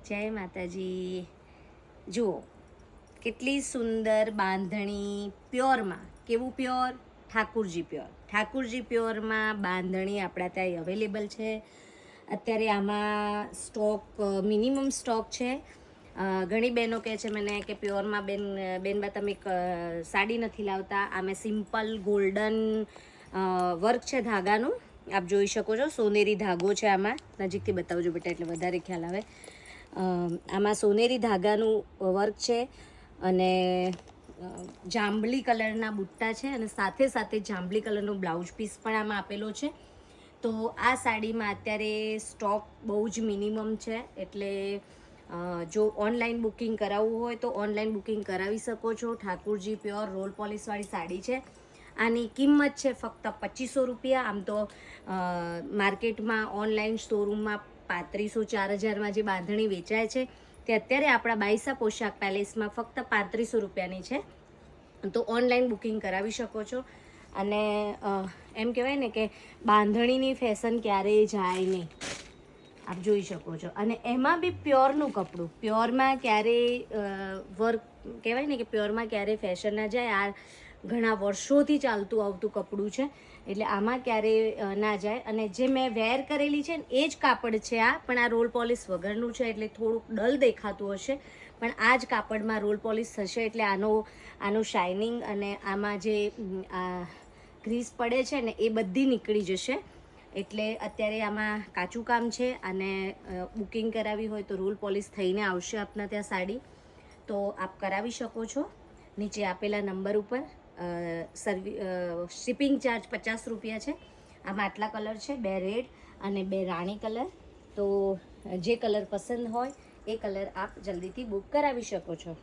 જય માતાજી। જુઓ કેટલી સુંદર બાંધણી પ્યોરમાં, કેવું પ્યોર? ઠાકુરજી પ્યોર। ઠાકુરજી પ્યોરમાં બાંધણી આપણા ત્યાં અવેલેબલ છે। અત્યારે આમાં સ્ટોક મિનિમમ સ્ટોક છે। ઘણી બહેનો કહે છે મને કે પ્યોરમાં બેનબા તમે સાડી નથી લાવતા। આમે સિમ્પલ ગોલ્ડન વર્ક છે ધાગાનું, આપ જોઈ શકો છો। સોનેરી ધાગો છે આમાં, નજીકથી બતાવજો બેટા એટલે વધારે ખ્યાલ આવે। આમાં સોનેરી ધાગાનું વર્ક છે અને જાંબલી કલરના બુટ્ટા છે અને સાથે સાથે જાંબલી કલરનો બ્લાઉઝ પીસ પણ આમાં આપેલો છે। તો આ સાડીમાં અત્યારે સ્ટોક બહુ જ મિનિમમ છે, એટલે જો ઓનલાઈન બુકિંગ કરાવવું હોય તો ઓનલાઈન બુકિંગ કરાવી શકો છો। ઠાકુરજી પ્યોર રોલ પોલિશવાળી સાડી છે। આની કિંમત છે ફક્ત 2500 રૂપિયા। આમ તો માર્કેટમાં ઓનલાઈન શોરૂમમાં 3500-4000માં જે બાંધણી વેચાય છે તે અત્યારે આપણા બાઈસા પોશાક પેલેસમાં ફક્ત 3500 રૂપિયાની છે। તો ઓનલાઈન બુકિંગ કરાવી શકો છો। અને એમ કહેવાય ને કે બાંધણીની ફેશન ક્યારેય જાય નહીં, આપ જોઈ શકો છો। અને એમાં બી પ્યોરનું કપડું, પ્યોરમાં ક્યારેય વર્ક કહેવાય ને કે પ્યોરમાં ક્યારેય ફેશન ના જાય। આ ઘણા વર્ષોથી ચાલતું આવતું કપડું છે, એટલે આમાં ક્યારેય ના જાય। અને જે મેં વેર કરેલી છે ને એ જ કાપડ છે આ, પણ આ રોલ પોલિશ વગરનું છે એટલે થોડુંક ડલ દેખાતું હશે, પણ આ જ કાપડમાં રોલ પોલિશ થશે એટલે આનું શાઇનિંગ અને આમાં જે ગ્રીસ પડે છે ને એ બધી નીકળી જશે। એટલે અત્યારે આમાં કાચું કામ છે અને બુકિંગ કરાવી હોય તો રોલ પોલિશ થઈને આવશે આપના ત્યાં સાડી, તો આપ કરાવી શકો છો। નીચે આપેલા નંબર ઉપર શિપિંગ ચાર્જ 50 રૂપિયા છે। આમાં આટલા કલર છે, 2 રેડ અને 2 રાણી કલર। તો જે કલર પસંદ હોય એ કલર આપ જલ્દીથી બુક કરાવી શકો છો।